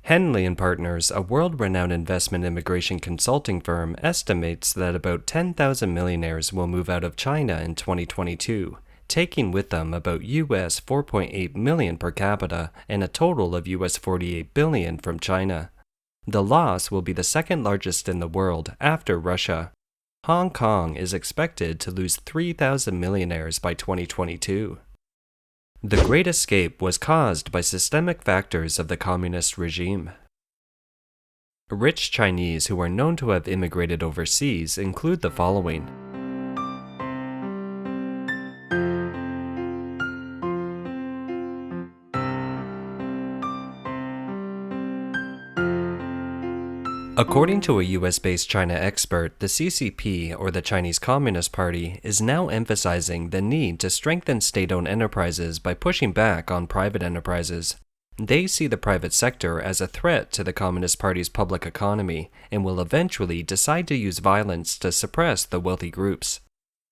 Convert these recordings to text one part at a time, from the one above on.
Henley Partners, a world-renowned investment immigration consulting firm, estimates that about 10,000 millionaires will move out of China in 2022, taking with them about US 4.8 million per capita and a total of US 48 billion from China. The loss will be the second largest in the world after Russia. Hong Kong is expected to lose 3,000 millionaires by 2022. The Great Escape was caused by systemic factors of the communist regime. Rich Chinese who are known to have immigrated overseas include the following. According to a US-based China expert, the CCP, or the Chinese Communist Party, is now emphasizing the need to strengthen state-owned enterprises by pushing back on private enterprises. They see the private sector as a threat to the Communist Party's public economy and will eventually decide to use violence to suppress the wealthy groups.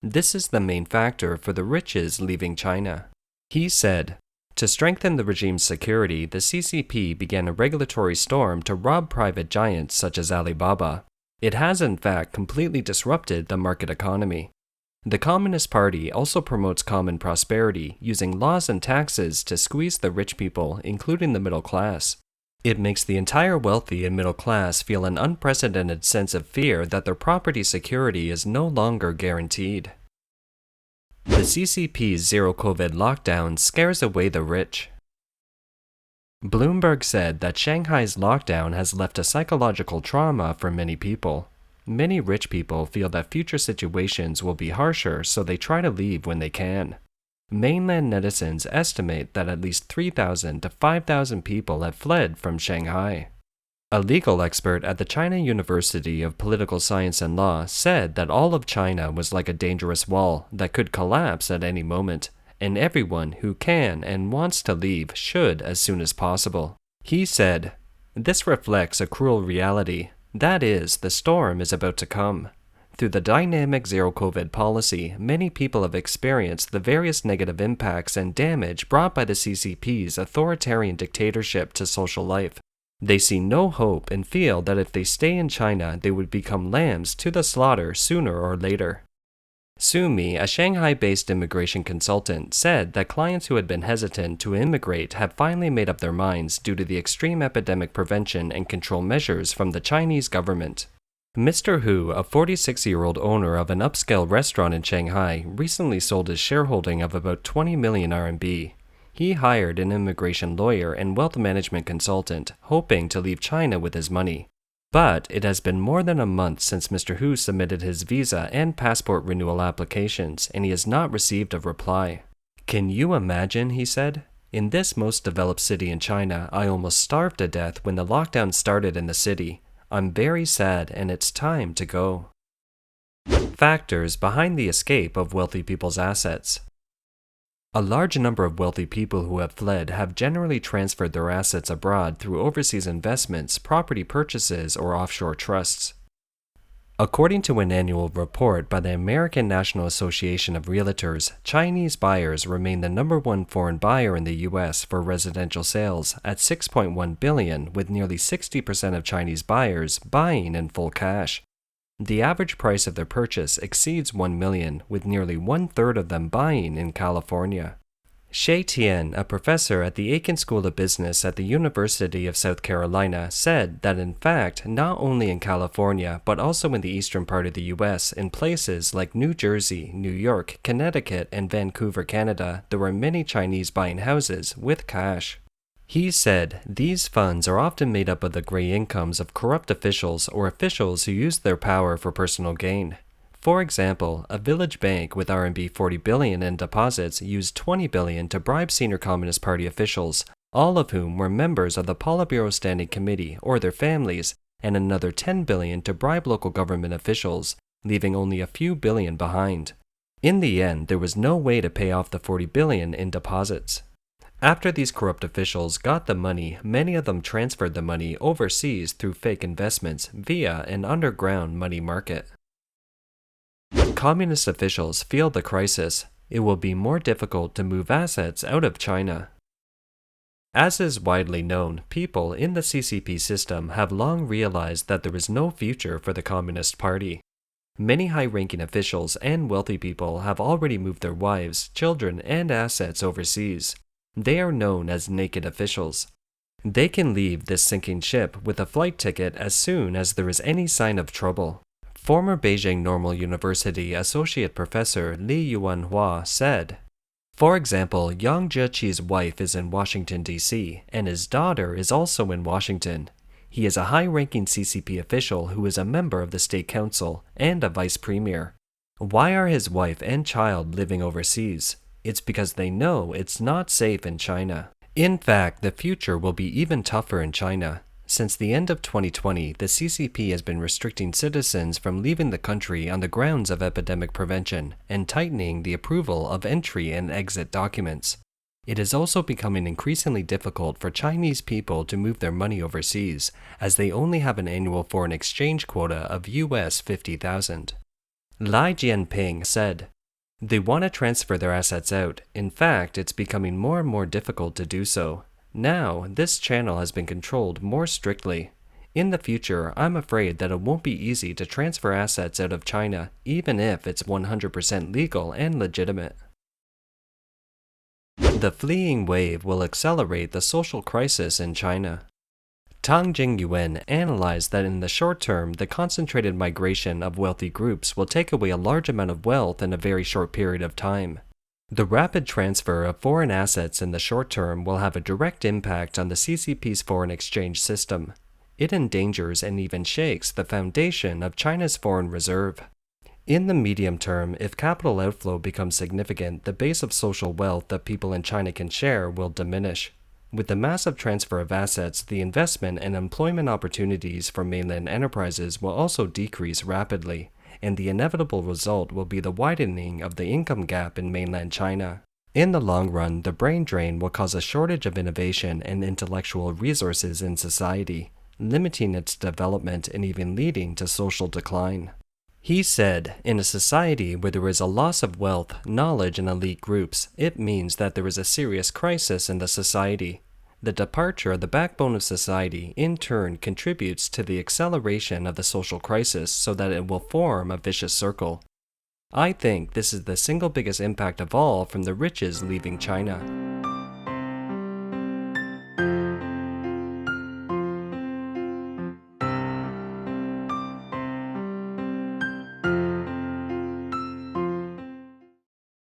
This is the main factor for the riches leaving China. He said, to strengthen the regime's security, the CCP began a regulatory storm to rob private giants such as Alibaba. It has in fact completely disrupted the market economy. The Communist Party also promotes common prosperity, using laws and taxes to squeeze the rich people, including the middle class. It makes the entire wealthy and middle class feel an unprecedented sense of fear that their property security is no longer guaranteed. The CCP's zero-COVID lockdown scares away the rich. Bloomberg said that Shanghai's lockdown has left a psychological trauma for many people. Many rich people feel that future situations will be harsher, so they try to leave when they can. Mainland netizens estimate that at least 3,000 to 5,000 people have fled from Shanghai. A legal expert at the China University of Political Science and Law said that all of China was like a dangerous wall that could collapse at any moment, and everyone who can and wants to leave should as soon as possible. He said, "This reflects a cruel reality. That is, the storm is about to come. Through the dynamic zero-COVID policy, many people have experienced the various negative impacts and damage brought by the CCP's authoritarian dictatorship to social life. They see no hope and feel that if they stay in China, they would become lambs to the slaughter sooner or later." Sumi, a Shanghai-based immigration consultant, said that clients who had been hesitant to immigrate have finally made up their minds due to the extreme epidemic prevention and control measures from the Chinese government. Mr. Hu, a 46-year-old owner of an upscale restaurant in Shanghai, recently sold his shareholding of about 20 million RMB. He hired an immigration lawyer and wealth management consultant, hoping to leave China with his money. But it has been more than a month since Mr. Hu submitted his visa and passport renewal applications, and he has not received a reply. "Can you imagine?" he said. "In this most developed city in China, I almost starved to death when the lockdown started in the city. I'm very sad, and it's time to go." Factors behind the escape of wealthy people's assets. A large number of wealthy people who have fled have generally transferred their assets abroad through overseas investments, property purchases, or offshore trusts. According to an annual report by the American National Association of Realtors, Chinese buyers remain the #1 foreign buyer in the U.S. for residential sales at $6.1 billion, with nearly 60% of Chinese buyers buying in full cash. The average price of their purchase exceeds $1 million, with nearly one-third of them buying in California. Shay Tian, a professor at the Aiken School of Business at the University of South Carolina, said that in fact, not only in California, but also in the eastern part of the U.S., in places like New Jersey, New York, Connecticut, and Vancouver, Canada, there were many Chinese buying houses with cash. He said, these funds are often made up of the gray incomes of corrupt officials or officials who use their power for personal gain. For example, a village bank with RMB 40 billion in deposits used 20 billion to bribe senior Communist Party officials, all of whom were members of the Politburo Standing Committee or their families, and another 10 billion to bribe local government officials, leaving only a few billion behind. In the end, there was no way to pay off the 40 billion in deposits. After these corrupt officials got the money, many of them transferred the money overseas through fake investments via an underground money market. Communist officials feel the crisis. It will be more difficult to move assets out of China. As is widely known, people in the CCP system have long realized that there is no future for the Communist Party. Many high-ranking officials and wealthy people have already moved their wives, children, and assets overseas. They are known as naked officials. They can leave this sinking ship with a flight ticket as soon as there is any sign of trouble. Former Beijing Normal University Associate Professor Li Yuanhua said, "For example, Yang Jieqi's wife is in Washington, D.C., and his daughter is also in Washington. He is a high-ranking CCP official who is a member of the State Council and a vice premier. Why are his wife and child living overseas? It's because they know it's not safe in China. In fact, the future will be even tougher in China. Since the end of 2020, the CCP has been restricting citizens from leaving the country on the grounds of epidemic prevention and tightening the approval of entry and exit documents. It is also becoming increasingly difficult for Chinese people to move their money overseas, as they only have an annual foreign exchange quota of US 50,000. Lai Jianping said, "They want to transfer their assets out. In fact, it's becoming more and more difficult to do so. Now, this channel has been controlled more strictly. In the future, I'm afraid that it won't be easy to transfer assets out of China, even if it's 100% legal and legitimate." The fleeing wave will accelerate the social crisis in China. Tang Jingyuan analyzed that in the short term, the concentrated migration of wealthy groups will take away a large amount of wealth in a very short period of time. The rapid transfer of foreign assets in the short term will have a direct impact on the CCP's foreign exchange system. It endangers and even shakes the foundation of China's foreign reserve. In the medium term, if capital outflow becomes significant, the base of social wealth that people in China can share will diminish. With the massive transfer of assets, the investment and employment opportunities for mainland enterprises will also decrease rapidly, and the inevitable result will be the widening of the income gap in mainland China. In the long run, the brain drain will cause a shortage of innovation and intellectual resources in society, limiting its development and even leading to social decline. He said, "In a society where there is a loss of wealth, knowledge, and elite groups, it means that there is a serious crisis in the society. The departure of the backbone of society, in turn, contributes to the acceleration of the social crisis so that it will form a vicious circle. I think this is the single biggest impact of all from the riches leaving China."